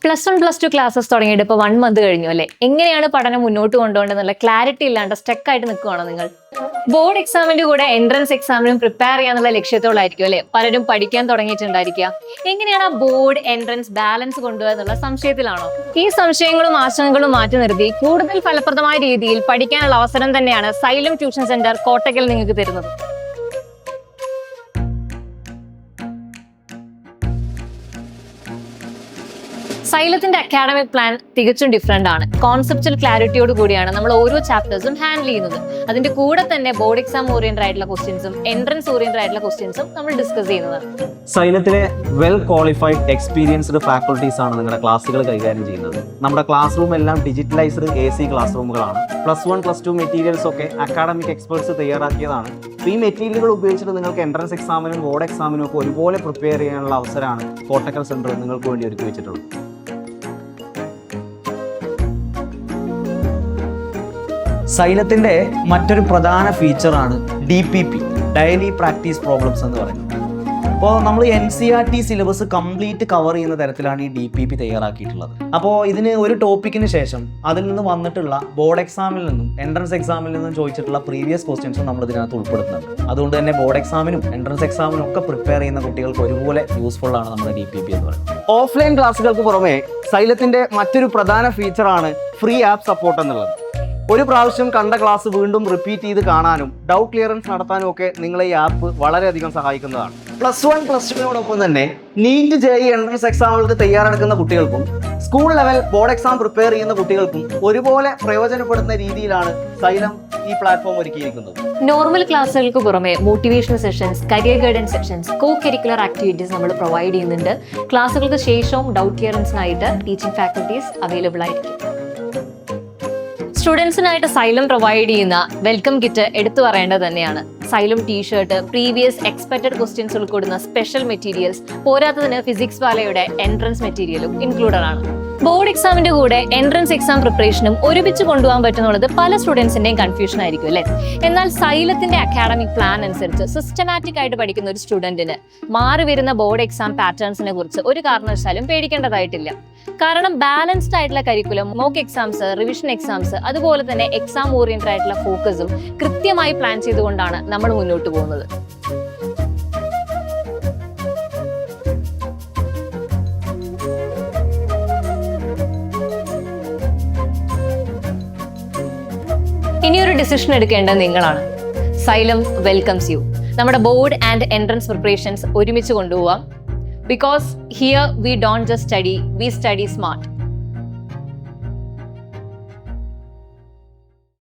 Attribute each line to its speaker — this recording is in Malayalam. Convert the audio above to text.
Speaker 1: +1 +2 ക്ലാസ്സസ് തുടങ്ങിയിട്ട് ഇപ്പോൾ 1 മന്ത് കഴിഞ്ഞു അല്ലേ? എങ്ങനെയാണ് പഠനം മുന്നോട്ട് കൊണ്ടുപോകേണ്ടതെന്നുള്ള ക്ലാരിറ്റി ഇല്ലാണ്ട് സ്റ്റക്ക് ആയിട്ട് നിൽക്കുകയാണോ നിങ്ങൾ? ബോർഡ് എക്സാമിന്റെ കൂടെ എൻട്രൻസ് എക്സാമിനും പ്രിപ്പയർ ചെയ്യാന്നുള്ള ലക്ഷ്യത്തോളായിരിക്കും അല്ലെ പലരും പഠിക്കാൻ തുടങ്ങിയിട്ടുണ്ടായിരിക്കുക. എങ്ങനെയാണ് ആ ബോർഡ് എൻട്രൻസ് ബാലൻസ് കൊണ്ടുപോകുക എന്നുള്ള സംശയത്തിലാണോ? ഈ സംശയങ്ങളും ആശങ്കകളും മാറ്റി നിർത്തി കൂടുതൽ ഫലപ്രദമായ രീതിയിൽ പഠിക്കാനുള്ള അവസരം തന്നെയാണ് സൈലം ട്യൂഷൻ സെന്റർ കോട്ടക്കൽ നിങ്ങൾക്ക് തരുന്നത്. സൈലത്തിന്റെ അക്കാഡമിക് പ്ലാൻ തികച്ചും ഡിഫറെന്റ് ആണ്. കോൺസെപ്റ്റൽ ക്ലാരിറ്റിയോട് കൂടിയാണ് നമ്മൾ ഓരോ ചാപ്റ്റേഴ്സും ഹാൻഡിൽ ചെയ്യുന്നത്. അതിന്റെ കൂടെ തന്നെ ബോർഡ് എക്സാം ഓറിയന്റഡ് ആയിട്ടുള്ള ക്വസ്റ്റ്യൻസും എൻട്രൻസ് ഓറിയന്റഡ് ആയിട്ടുള്ള ക്വസ്റ്റ്യൻസും നമ്മൾ ഡിസ്കസ് ചെയ്യുന്നത്.
Speaker 2: സൈലത്തിലെ വെൽ ക്വാളിഫൈഡ് എക്സ്പീരിയൻസ്ഡ് ഫാക്കൾട്ടീസ് ആണ് നിങ്ങളുടെ ക്ലാസ്സുകൾ കൈകാര്യം ചെയ്യുന്നത്. നമ്മുടെ ക്ലാസ് റൂം എല്ലാം ഡിജിറ്റലൈസ്ഡ് AC ക്ലാസ് റൂമുകളാണ്. +1 +2 മെറ്റീരിയൽസ് ഒക്കെ അക്കാഡമിക് എക്സ്പേർട്സ് തയ്യാറാക്കിയതാണ്. ഈ മെറ്റീരിയലുകൾ ഉപയോഗിച്ചിട്ട് നിങ്ങൾക്ക് എൻട്രൻസ് എക്സാമിനും ബോർഡ് എക്സാമിനും ഒക്കെ ഒരുപോലെ പ്രിപ്പയർ ചെയ്യാനുള്ള അവസരമാണ് കോട്ടക്കൽ സെന്റർ നിങ്ങൾക്ക് വേണ്ടി ഒരുക്കി വെച്ചിട്ടുള്ളത്. സൈലത്തിന്റെ മറ്റൊരു പ്രധാന ഫീച്ചറാണ് DPP, ഡെയിലി പ്രാക്ടീസ് പ്രോബ്ലംസ് എന്ന് പറയുന്നത്. അപ്പോൾ നമ്മൾ NCERT സിലബസ് കംപ്ലീറ്റ് കവർ ചെയ്യുന്ന തരത്തിലാണ് ഈ DPP തയ്യാറാക്കിയിട്ടുള്ളത്. അപ്പോൾ ഇതിന് ഒരു ടോപ്പിക്കിന് ശേഷം അതിൽ നിന്ന് വന്നിട്ടുള്ള ബോർഡ് എക്സാമിൽ നിന്നും എൻട്രൻസ് എക്സാമിൽ നിന്നും ചോദിച്ചിട്ടുള്ള പ്രീവിയസ് ക്വസ്റ്റ്യൻസും നമ്മൾ ഇതിനകത്ത് ഉൾപ്പെടുത്തുന്നുണ്ട്. അതുകൊണ്ട് തന്നെ ബോർഡ് എക്സാമിനും എൻട്രൻസ് എക്സാമിനും ഒക്കെ പ്രിപ്പയർ ചെയ്യുന്ന കുട്ടികൾക്ക് ഒരുപോലെ യൂസ്ഫുൾ ആണ് നമ്മുടെ DPP എന്ന് പറയുന്നത്. ഓഫ്ലൈൻ ക്ലാസ്സുകൾക്ക് പുറമെ സൈലത്തിന്റെ മറ്റൊരു പ്രധാന ഫീച്ചറാണ് ഫ്രീ ആപ്പ് സപ്പോർട്ട് എന്നുള്ളത്. ഒരു പ്രാവശ്യം കണ്ട ക്ലാസ് വീണ്ടും റിപ്പീറ്റ് ചെയ്ത് കാണാനും ഡൗട്ട് ക്ലിയറൻസ് നടത്താനും ഒക്കെ നിങ്ങളെ ഈ ആപ്പ് വളരെയധികം സഹായിക്കുന്നതാണ്. +1 +2നോടൊപ്പം തന്നെ NEET JEE എൻട്രൻസ് എക്സാമുകൾക്ക് തയ്യാറെടുക്കുന്ന കുട്ടികൾക്കും school level board exam prepare ചെയ്യുന്ന കുട്ടികൾക്കും ഒരുപോലെ പ്രയോജനപ്പെടുന്ന രീതിയിലാണ് സൈലം ഈ പ്ലാറ്റ്ഫോം ഒരുക്കിയിരിക്കുന്നത്.
Speaker 1: നോർമൽ ക്ലാസ്സുകൾക്ക് പുറമെ motivational sessions, career guidance sessions, co curricular activities നമ്മൾ പ്രൊവൈഡ് ചെയ്യുന്നുണ്ട്. ക്ലാസ്സുകൾക്ക് ശേഷവും ഡൗട്ട് ക്ലിയറൻസിനായിട്ട് ടീച്ചിങ് ഫാക്കൽറ്റീസ് അവൈലബിൾ ആയിരിക്കും. സ്റ്റുഡൻസിനായിട്ട് സൈലം പ്രൊവൈഡ് ചെയ്യുന്ന വെൽക്കം കിറ്റ് എടുത്തു പറയേണ്ടത് തന്നെയാണ്. Xylem T shirt, previous expected questions ഉൾക്കൊള്ളുന്ന സ്പെഷ്യൽ മെറ്റീരിയൽസ്, പോരാത്തതിന് ഫിസിക്സ് വാലയുടെ എൻട്രൻസ് മെറ്റീരിയലും ഇൻക്ലൂഡഡ് ആണ്. ബോർഡ് എക്സാമിന്റെ കൂടെ എൻട്രൻസ് എക്സാം പ്രിപ്പറേഷനും ഒരുമിച്ച് കൊണ്ടുപോകാൻ പറ്റുന്നുള്ളത് പല സ്റ്റുഡൻസിന്റെയും കൺഫ്യൂഷൻ ആയിരിക്കും അല്ലേ? എന്നാൽ സൈലത്തിന്റെ അക്കാഡമിക് പ്ലാൻ അനുസരിച്ച് സിസ്റ്റമാറ്റിക് ആയിട്ട് പഠിക്കുന്ന ഒരു സ്റ്റുഡന്റിന് മാറി വരുന്ന ബോർഡ് എക്സാം പാറ്റേൺസിനെ കുറിച്ച് ഒരു കാരണവശാലും പേടിക്കേണ്ടതായിട്ടില്ല. കാരണം ബാലൻസ്ഡ് ആയിട്ടുള്ള curriculum, mock exams, revision exams, അതുപോലെ തന്നെ എക്സാം ഓറിയന്റഡ് ആയിട്ടുള്ള ഫോക്കസും കൃത്യമായി പ്ലാൻ ചെയ്തുകൊണ്ടാണ് നമ്മൾ മുന്നോട്ട് പോകുന്നത്. ഇനിയൊരു ഡിസിഷൻ എടുക്കേണ്ടത് നിങ്ങളാണ്. Xylem welcomes U. നമ്മുടെ ബോർഡ് ആൻഡ് എൻട്രൻസ് പ്രിപ്പറേഷൻസ് ഒരുമിച്ച് കൊണ്ടുപോവാം. Because here we don't just study, we study smart.